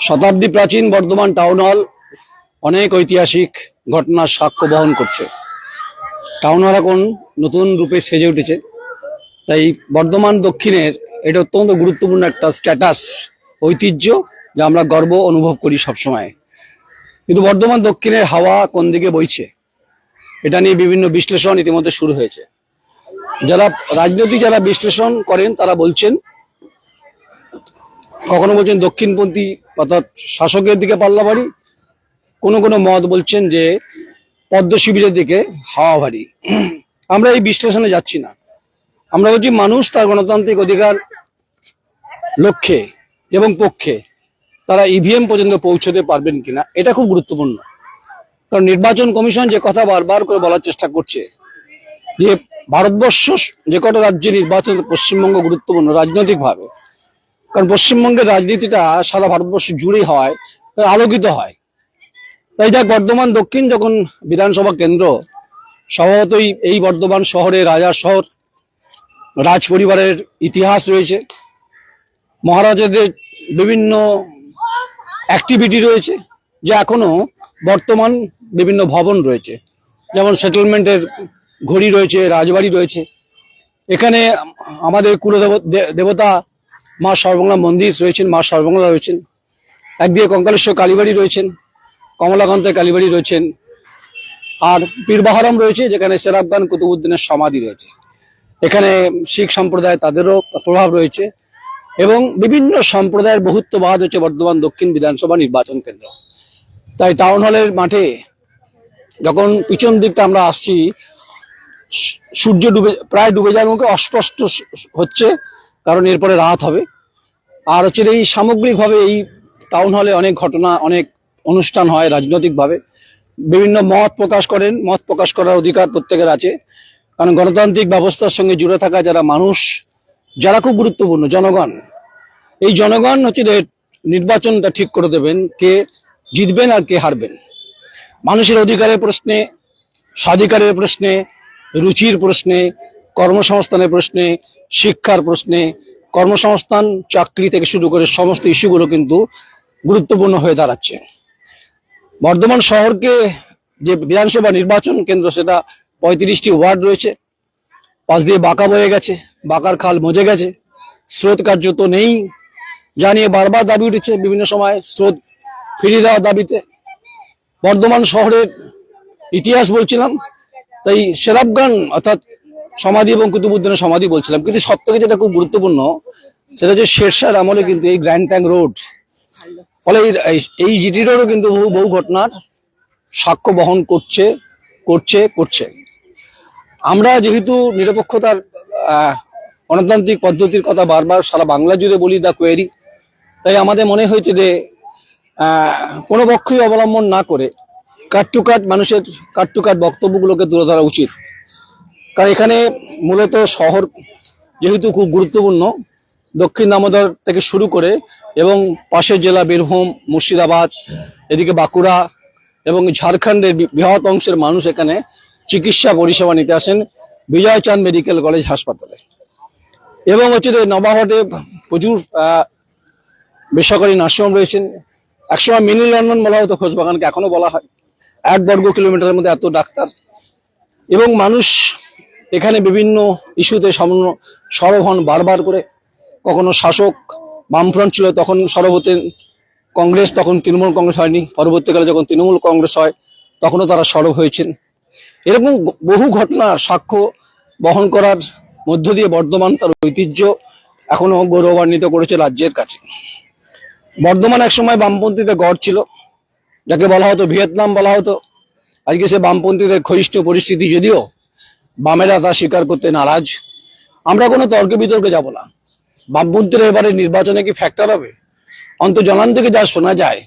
শতাব্দী প্রাচীন Bardhaman town hall অনেক ঐতিহাসিক ঘটনার সাক্ষ্য বহন করছে। টাউন হল এখন নতুন রূপে সেজে উঠেছে, তাই বর্ধমান দক্ষিণের এটা অত্যন্ত গুরুত্বপূর্ণ একটা স্ট্যাটাস, ঐতিহ্য, যা আমরা গর্ব অনুভব করি সবসময়। কিন্তু বর্ধমান দক্ষিণের হাওয়া কোন দিকে বইছে এটা নিয়ে বিভিন্ন বিশ্লেষণ ইতিমধ্যে শুরু হয়েছে। যারা যারা বিশ্লেষণ করেন তারা বলছেন, কখনো বলছেন দক্ষিণপন্থী অর্থাৎ শাসকের দিকে পাল্লা ভারী, কোনো কোনো মত বলছেন যে পদ্ম শিবিরের দিকে হাওয়া ভারী। আমরা এই বিশ্লেষণে যাচ্ছি না, আমরা বলছি মানুষ তার গণতান্ত্রিক অধিকার লক্ষ্যে এবং পক্ষে তারা ইভিএম পর্যন্ত পৌঁছতে পারবেন কিনা, এটা খুব গুরুত্বপূর্ণ। কারণ নির্বাচন কমিশন যে কথা বারবার করে বলার চেষ্টা করছে যে ভারতবর্ষ যে কটা রাজ্যে নির্বাচন, পশ্চিমবঙ্গ গুরুত্বপূর্ণ রাজনৈতিকভাবে, কারণ পশ্চিমবঙ্গের রাজনীতিটা সারা ভারতবর্ষ জুড়েই হয়, আলোকিত হয়। তাই যাক, বর্ধমান দক্ষিণ যখন বিধানসভা কেন্দ্র, স্বভাবতই এই বর্ধমান শহরে রাজার শহর, রাজ পরিবারের ইতিহাস রয়েছে, মহারাজাদের বিভিন্ন অ্যাক্টিভিটি রয়েছে, যে এখনো বর্তমান বিভিন্ন ভবন রয়েছে, যেমন সেটেলমেন্টের ঘড়ি রয়েছে, রাজবাড়ি রয়েছে। এখানে আমাদের দেবতা মা সর্বমঙ্গলা মন্দির রয়েছেন, মা সর্বমঙ্গলা রয়েছেন, একদিকে কঙ্কালেশ্বর কালীবাড়ি রয়েছেন, কমলাকান্তের কালীবাড়ি রয়েছেন, আর পীরবাহারাম রয়েছে যেখানে সেরাবগান কুতুবউদ্দিনের সমাধি রয়েছে। এখানে শিখ সম্প্রদায়, তাদেরও প্রভাব রয়েছে, এবং বিভিন্ন সম্প্রদায়ের বহুত্ববাদ হচ্ছে বর্ধমান দক্ষিণ বিধানসভা নির্বাচন কেন্দ্র। তাই টাউন হলের মাঠে যখন পিছন দিকটা আমরা আসছি, সূর্য প্রায় ডুবে যাওয়ার মুখে, অস্পষ্ট হচ্ছে, কারণ এরপরে রাত হবে। আর হচ্ছে এই সামগ্রিকভাবে এই টাউন হলে অনেক ঘটনা, অনেক অনুষ্ঠান হয় রাজনৈতিকভাবে, বিভিন্ন মত প্রকাশ করেন, মত প্রকাশ করার অধিকার প্রত্যেকের আছে। কারণ গণতান্ত্রিক ব্যবস্থার সঙ্গে জুড়ে থাকা যারা মানুষ, যারা খুব গুরুত্বপূর্ণ, জনগণ, এই জনগণ হচ্ছে নির্বাচনটা ঠিক করে দেবেন কে জিতবেন আর কে হারবেন। মানুষের অধিকারের প্রশ্নে, স্বাধিকারের প্রশ্নে, রুচির প্রশ্নে, কর্মসংস্থানের প্রশ্নে, শিক্ষার প্রশ্নে, কর্মসংস্থান, চাকরি থেকে শুরু করে সমস্ত ইস্যুগুলো কিন্তু গুরুত্বপূর্ণ হয়ে দাঁড়াচ্ছে। বর্ধমান শহরকে যে বিধানসভা নির্বাচন কেন্দ্র, সেটা 35টি ওয়ার্ড রয়েছে, পাশ দিয়ে বাঁকা বয়ে গেছে, বাঁকার খাল মজে গেছে, স্রোত কার্যত নেই, যা নিয়ে বারবার দাবি উঠেছে বিভিন্ন সময়, স্রোত ফিরিয়ে দেওয়ার দাবিতে। বর্ধমান শহরের ইতিহাস বলছিলাম, তাই সেরাবগান অর্থাৎ সমাধি এবং কুতুবউদ্দিনের সমাধি বলছিলাম, কিন্তু সব থেকে যেটা খুব গুরুত্বপূর্ণ সেটা হচ্ছে শেরশাহর আমলে কিন্তু এই গ্র্যান্ড ট্যাঙ্ক রোড, ফলে এই জিটি রোডও কিন্তু বহু ঘটনার সাক্ষ্য বহন করছে। আমরা যেহেতু নিরপেক্ষতার গণতান্ত্রিক পদ্ধতির কথা বারবার সারা বাংলা জুড়ে বলি, দা কোয়েরি, তাই আমাদের মনে হয়েছে যে কোনো পক্ষই অবলম্বন না করে মানুষের কাট টু কাট বক্তব্যগুলোকে তুলে ধরা উচিত। কারণ এখানে মূলত শহর যেহেতু খুব গুরুত্বপূর্ণ, দক্ষিণ দামোদর থেকে শুরু করে এবং পাশের জেলা বীরভূম, মুর্শিদাবাদ, এদিকে বাঁকুড়া এবং ঝাড়খণ্ডের বৃহৎ অংশের মানুষ এখানে চিকিৎসা পরিষেবা নিতে আসেন বিজয় চাঁদ মেডিকেল কলেজ হাসপাতালে। এবং হচ্ছে নবাবহাটে প্রচুর বেসরকারি নার্সিংহোম রয়েছেন। একসময় মিনি লন্ডন বলা হতো খোঁজবাগানকে, এখনো বলা হয়। 1 বর্গ কিলোমিটারের মধ্যে এত ডাক্তার, এবং মানুষ এখানে বিভিন্ন ইস্যুতে সরব হন বারবার করে। কখনো শাসক বামফ্রন্ট ছিল, তখন সরব হতেন কংগ্রেস, তখন তৃণমূল কংগ্রেস হয়নি, পরবর্তীকালে যখন তৃণমূল কংগ্রেস হয় তখনও তারা সরব হয়েছেন। এরকম বহু ঘটনার সাক্ষ্য বহন করার মধ্য দিয়ে বর্ধমান তার ঐতিহ্য এখনো গৌরবান্বিত করেছে রাজ্যের কাছে। বর্ধমান একসময় বামপন্থীদের গড় ছিল, যাকে বলা হতো ভিয়েতনাম বলা হতো। আজকে সে বামপন্থীদের ক্ষয়িষ্ঠ পরিস্থিতি, যদিও বামেরা তা স্বীকার করতে নারাজ। আমরা কোনো তর্কে বিতর্কে যাব না। বামপন্থীরা এবারে নির্বাচনে কি ফ্যাক্টর হবে? অন্তর্জনান থেকে যা শোনা যায়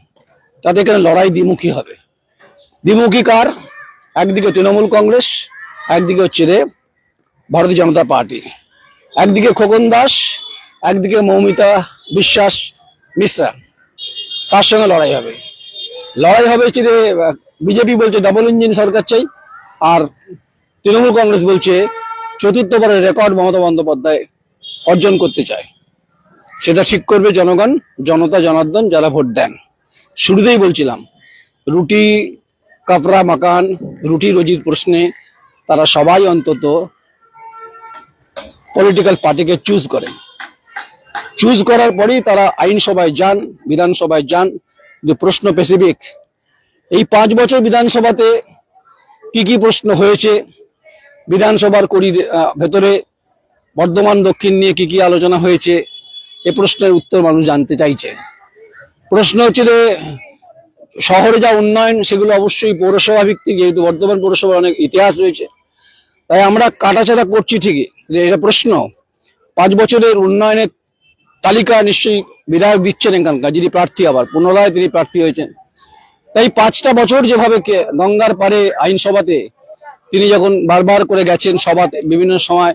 তাতে এখানে লড়াই দ্বিমুখী হবে। দ্বিমুখী কার? একদিকে তৃণমূল কংগ্রেস, একদিকে হচ্ছে ভারতীয় জনতা পার্টি, একদিকে খোকন দাস, একদিকে মৌমিতা বিশ্বাস মিশ্রা, তার সঙ্গে লড়াই হবে। হচ্ছে বিজেপি বলছে ডাবল ইঞ্জিন সরকার চাই, আর তৃণমূল কংগ্রেস বলছে চতুর্থবারের রেকর্ড মমতা বন্দ্যোপাধ্যায় অর্জন করতে চায়। সেটা ঠিক করবে জনগণ, জনতা জনার্দন, যারা ভোট দেন। শুরুতেই বলছিলাম, রুটি কাপড়া মাকান, রুটি রুজির প্রশ্নে তারা সবাই অন্তত পলিটিক্যাল পার্টিকে চুজ করার পরেই তারা আইনসভায় যান, বিধানসভায় যান। যে প্রশ্ন স্পেসিফিক, এই 5 বছর বিধানসভাতে কি কি প্রশ্ন হয়েছে, বিধানসভার ভেতরে বর্ধমান দক্ষিণ নিয়ে কি কি আলোচনা হয়েছে, এ প্রশ্নের উত্তর মানুষ জানতে চাইছে। প্রশ্ন হচ্ছে যে শহরে যা উন্নয়ন সেগুলো অবশ্যই পৌরসভা ভিত্তিক, যেহেতু বর্ধমান পৌরসভার অনেক ইতিহাস রয়েছে, তাই আমরা কাটাছেড়া করছি ঠিকই, যে এটা প্রশ্ন 5 বছরের উন্নয়নের তালিকা নিশ্চয়ই বিধায়ক দিচ্ছেন এখানকার, যিনি প্রার্থী, আবার পুনরায় তিনি প্রার্থী হয়েছেন। তাই 5টা বছর যেভাবে গঙ্গার পারে আইনসভাতে তিনি যখন বারবার করে গেছেন সভাতে, বিভিন্ন সময়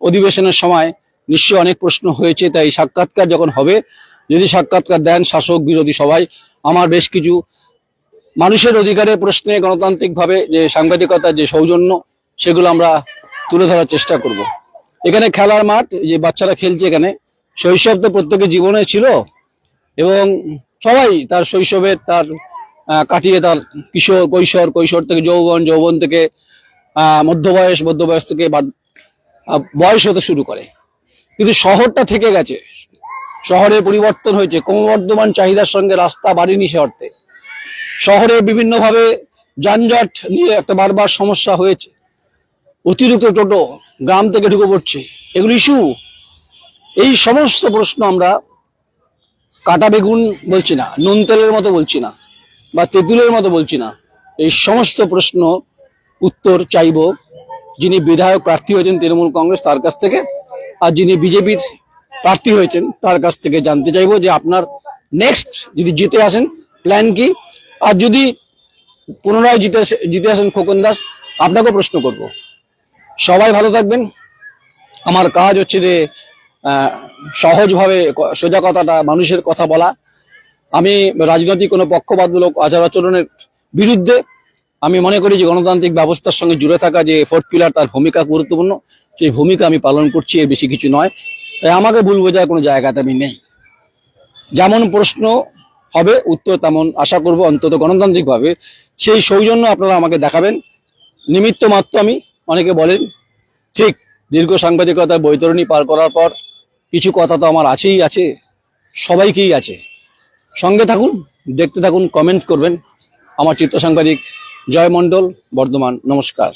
অধিবেশনের সময় নিশ্চয়ই অনেক প্রশ্ন হয়েছে। তাই সাক্ষাৎকার যখন হবে, যদি সাক্ষাৎকার দেন শাসক বিরোধী সবাই, আমার বেশ কিছু মানুষের অধিকারের প্রশ্নে গণতান্ত্রিকভাবে যে সাংবাদিকতার যে সৌজন্য, সেগুলো আমরা তুলে ধরার চেষ্টা করব। এখানে খেলার মাঠ, যে বাচ্চারা খেলছে এখানে, শৈশব তো প্রত্যেকের জীবনে ছিল, এবং সবাই তার শৈশবের তার কাটিয়ে তার কৈশোর থেকে যৌবন থেকে মধ্যবয়স থেকে বয়স হতে শুরু করে। কিন্তু শহরটা থেকে গেছে, শহরের পরিবর্তন হয়েছে, ক্রমবর্ধমান চাহিদার সঙ্গে রাস্তা বাড়েনি সে অর্থে। শহরে বিভিন্নভাবে যানজট নিয়ে একটা বারবার সমস্যা হয়েছে, অতিরিক্ত টোটো গ্রাম থেকে ঢুকে পড়ছে, এগুলো ইস্যু। এই সমস্ত প্রশ্ন আমরা কাটা বেগুন বলছি না, নুন তেলের মতো বলছি না, বা তেঁতুলের মতো বলছি না। এই সমস্ত প্রশ্ন উত্তর চাইব যিনি বিধায়ক প্রার্থী হয়েছেন তৃণমূল কংগ্রেস, তার কাছ থেকে, আর যিনি বিজেপির প্রার্থী হয়েছেন তার কাছ থেকে জানতে চাইবো যে আপনার নেক্সট যদি জিতে আসেন প্ল্যান কি, আর যদি পুনরায় জিতে আসেন খোকন দাস, আপনাকেও প্রশ্ন করব। সবাই ভালো থাকবেন। আমার কাজ হচ্ছে যে সহজভাবে সোজা কথাটা, মানুষের কথা বলা। আমি রাজনৈতিক কোনো পক্ষপাতমূলক আচার আচরণের বিরুদ্ধে। আমি মনে করি যে গণতান্ত্রিক ব্যবস্থার সঙ্গে জুড়ে থাকা যে 4th পিলার, তার ভূমিকা গুরুত্বপূর্ণ, সেই ভূমিকা আমি পালন করছি, এর বেশি কিছু নয়। তাই আমাকে ভুল বোঝার কোনো জায়গাতে আমি নেই। যেমন প্রশ্ন হবে উত্তর তেমন আশা করব, অন্তত গণতান্ত্রিকভাবে সেই সৌজন্য আপনারা আমাকে দেখাবেন। নিমিত্ত মাত্র আমি। অনেকে বলেন, ঠিক, দীর্ঘ সাংবাদিকতার বৈতরণী পার করার পর কিছু কথা তো আমার আছে, সবাইকেই আছে। সঙ্গে থাকুন, দেখতে থাকুন, কমেন্ট করবেন। আমার চিত্র সাংবাদিক জয় মণ্ডল, বর্ধমান। নমস্কার।